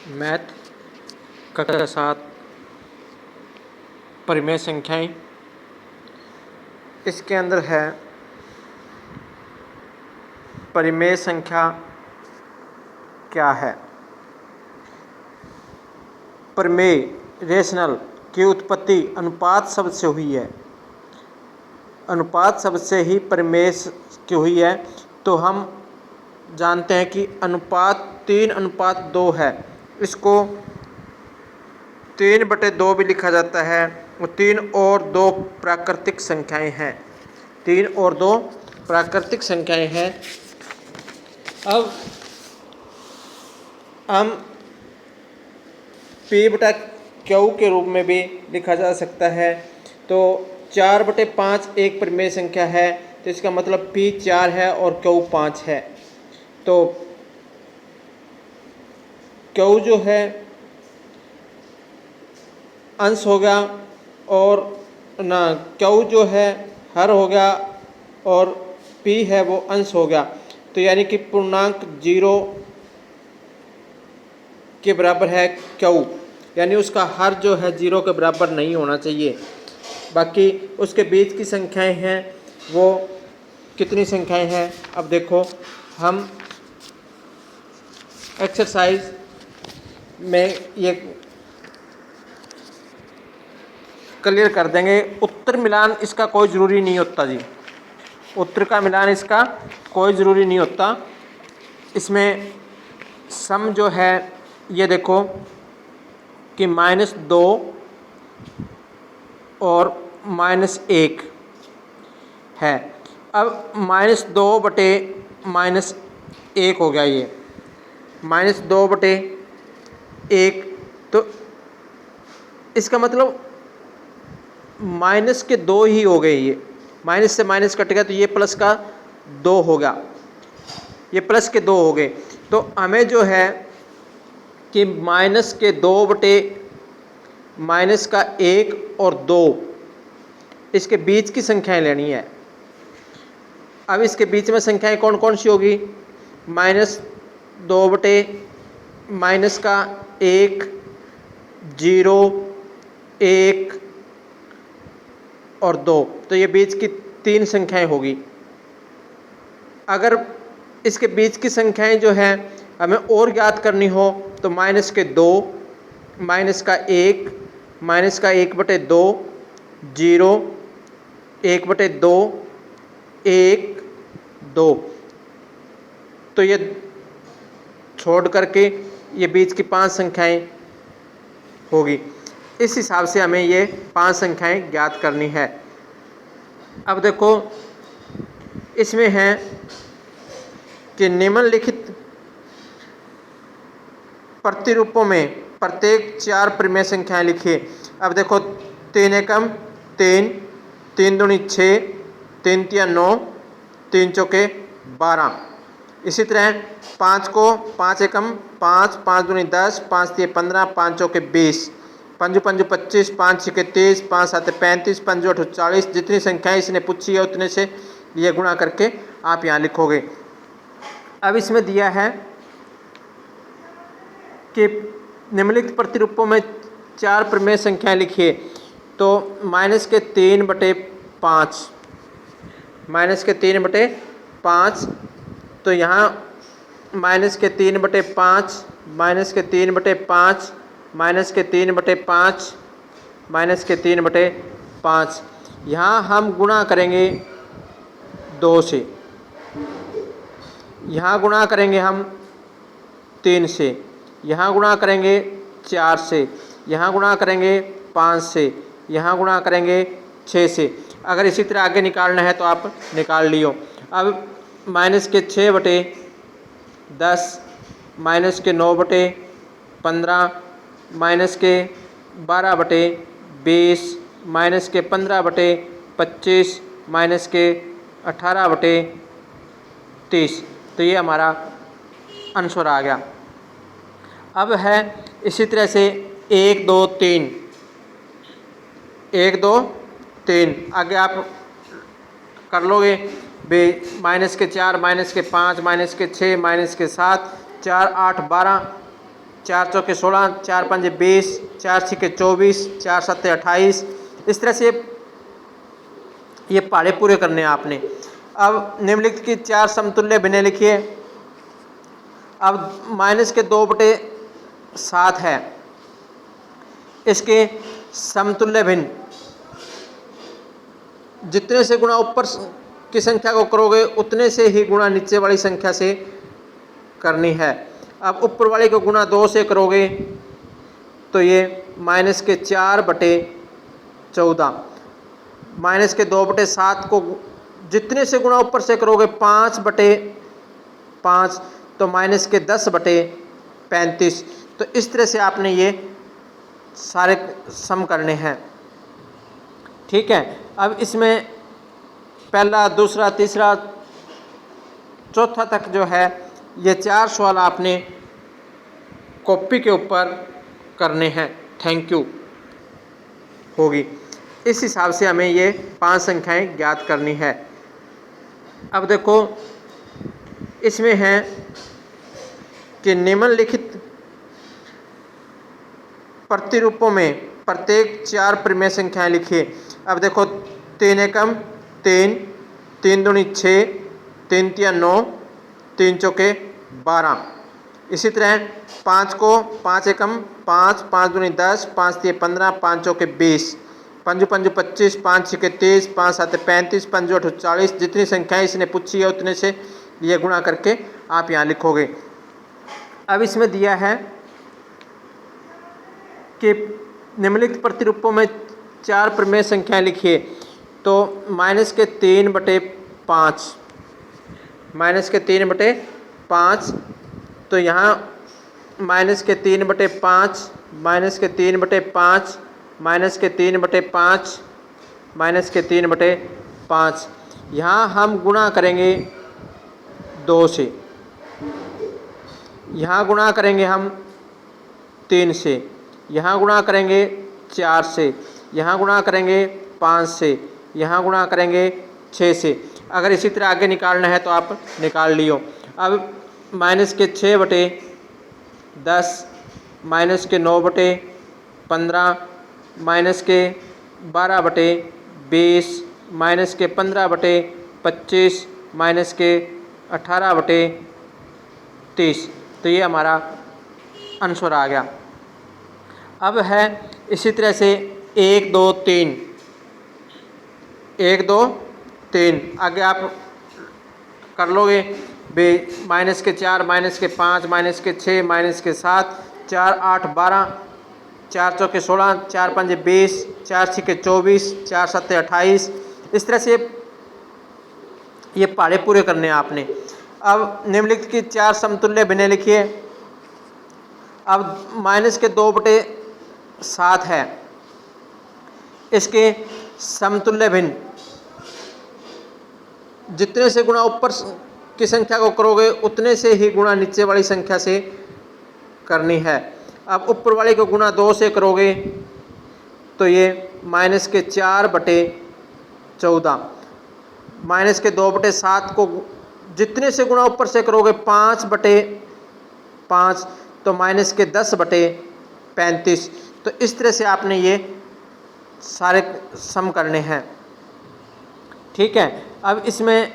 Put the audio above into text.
Math कक्षा 7 परिमेय संख्याएं। इसके अंदर है परिमेय संख्या क्या है। परिमेय रेशनल की उत्पत्ति अनुपात शब्द से हुई है। अनुपात शब्द से ही परिमेय की हुई है। तो हम जानते हैं कि अनुपात 3:2 है। इसको 3/2 भी लिखा जाता है। और 3 और 2 प्राकृतिक संख्याएं हैं। 3 और 2 प्राकृतिक संख्याएं हैं। अब हम P/Q के रूप में भी लिखा जा सकता है। तो 4/5 एक परिमेय संख्या है। तो इसका मतलब P 4 है और Q 5 है। तो Q जो है अंश हो गया और ना Q जो है हर हो गया और P है वो अंश हो गया। तो यानी कि पूर्णांक 0 के बराबर है Q, यानी उसका हर जो है 0 के बराबर नहीं होना चाहिए। बाकी उसके बीच की संख्याएं हैं वो कितनी संख्याएं हैं। अब देखो हम एक्सरसाइज में ये क्लियर कर देंगे। उत्तर मिलान इसका कोई ज़रूरी नहीं होता जी। उत्तर का मिलान इसका कोई ज़रूरी नहीं होता। इसमें सम जो है ये देखो कि -2 और -1 है। अब -2/-1 हो गया ये -2/1। तो इसका मतलब माइनस के 2 ही हो गए। ये माइनस से माइनस कट गया तो ये प्लस का 2 हो गया। ये प्लस के 2 हो गए। तो हमें जो है कि माइनस के 2/-1 और 2 इसके बीच की संख्याएं लेनी है। अब इसके बीच में संख्याएं कौन कौन सी होगी। -2/-1, 0, 1 और 2। तो ये बीच की 3 संख्याएं होगी। अगर इसके बीच की संख्याएं जो है हमें और ज्ञात करनी हो तो -2, -1, -1/2, 0, 1/2, 1, 2। तो ये छोड़ करके ये बीच की 5 संख्याएं होगी। इस हिसाब से हमें ये 5 संख्याएं ज्ञात करनी है। अब देखो इसमें है कि निम्नलिखित प्रतिरूपों में प्रत्येक 4 परिमेय संख्याएं लिखिए। अब देखो 3 एकम 3, 3 दूनी 6, 3 तिया 9, 3 चौके 12। इसी तरह 5 को 5 एकम 5, 5 दूनी 10, 5 तिया 15, 5 चौके 20, 5 पंजू 25, 5 छके 30, 5 सात 35, 5 8 40। जितनी संख्याएं इसने पूछी है उतने से ये गुणा करके आप यहाँ लिखोगे। अब इसमें दिया है कि निम्नलिखित प्रतिरूपों में 4 परिमेय संख्याएं लिखिए। तो -3/5, -3/5। तो यहाँ -3/5, -3/5, -3/5, -3/5। यहाँ हम गुणा करेंगे 2 से, यहाँ गुणा करेंगे हम 3 से, यहाँ गुणा करेंगे 4 से, यहाँ गुणा करेंगे 5 से, यहाँ गुणा करेंगे 6 से। अगर इसी तरह आगे निकालना है तो आप निकाल लियो। अब -6/10, -9/15, -12/20, -15/25, -18/30। तो ये हमारा आंसर आ गया। अब है इसी तरह से 1 2 3, 1 2 3 आगे आप कर लोगे बे। -4, -5, -6, -7, 4 8 12, 4 चौके 16, 4 पंजे 20, 4 छिके 24, 4 सत्ते 28। इस तरह से ये पहाड़े पूरे करने हैं आपने। अब निम्नलिखित की 4 समतुल्य भिन्नें लिखिए। अब माइनस के 2/7 है, इसके समतुल्य भिन्न जितने से गुणा ऊपर की संख्या को करोगे उतने से ही गुणा नीचे वाली संख्या से करनी है। अब ऊपर वाले को गुणा 2 से करोगे तो ये माइनस के 4/14, माइनस के 2/7 को जितने से गुणा ऊपर से करोगे 5/5, तो माइनस के 10/35। तो इस तरह से आपने ये सारे सम करने हैं। ठीक है, अब इसमें पहला, दूसरा, तीसरा, चौथा तक जो है ये 4 सवाल आपने कॉपी के ऊपर करने हैं। थैंक यू होगी। इस हिसाब से हमें ये 5 संख्याएं ज्ञात करनी है। अब देखो इसमें है कि निम्नलिखित प्रतिरूपों में प्रत्येक 4 परिमेय संख्याएं लिखिए। अब देखो 3 एकम 3, 3 दूनी 6, 3 तिया 9, 3 चौके 12। इसी तरह 5 को 5 एकम 5, 5 दूनी 10, 5 तिया 15, 5 चौके 20, 5 पंजू 25, 5 छिके 30, 5 सात 35, 5 8 40। जितनी संख्याएं इसने पूछी है उतने से ये गुणा करके आप यहाँ लिखोगे। अब इसमें दिया है कि निम्नलिखित प्रतिरूपों में 4 परिमेय संख्याएं लिखिए। तो माइनस के 3/5, माइनस के 3/5, तो यहाँ माइनस के 3/5, माइनस के 3/5, माइनस के 3/5, माइनस के 3/5। यहाँ हम गुणा करेंगे 2 से, यहाँ गुणा करेंगे हम 3 से, यहाँ गुणा करेंगे 4 से, यहाँ गुणा करेंगे 5 से, यहाँ गुणा करेंगे 6 से। अगर इसी तरह आगे निकालना है तो आप निकाल लियो। अब माइनस के 6/10, माइनस के 9/15, माइनस के 12/20, माइनस के 15/25, माइनस के 18/30। तो ये हमारा आंसर आ गया। अब है इसी तरह से 1 2 3, 1 2 3 आगे आप कर लोगे। माइनस के 4, माइनस के 5, माइनस के 6, माइनस के 7, 4 8 12, 4 चौके 16, 4 पंजे 20, 4 छिके 24, 4 सत्ते 28। इस तरह से ये पहाड़े पूरे करने हैं आपने। अब निम्नलिखित की 4 समतुल्य भिन्नें लिखिए। अब माइनस के 2/7 है, इसके समतुल्य भिन्न जितने से गुणा ऊपर की संख्या को करोगे उतने से ही गुणा नीचे वाली संख्या से करनी है। अब ऊपर वाले को गुणा 2 से करोगे तो ये माइनस के 4/14, माइनस के 2/7 को जितने से गुणा ऊपर से करोगे 5/5, तो माइनस के 10/35। तो इस तरह से आपने ये सारे सम करने हैं। ठीक है, अब इसमें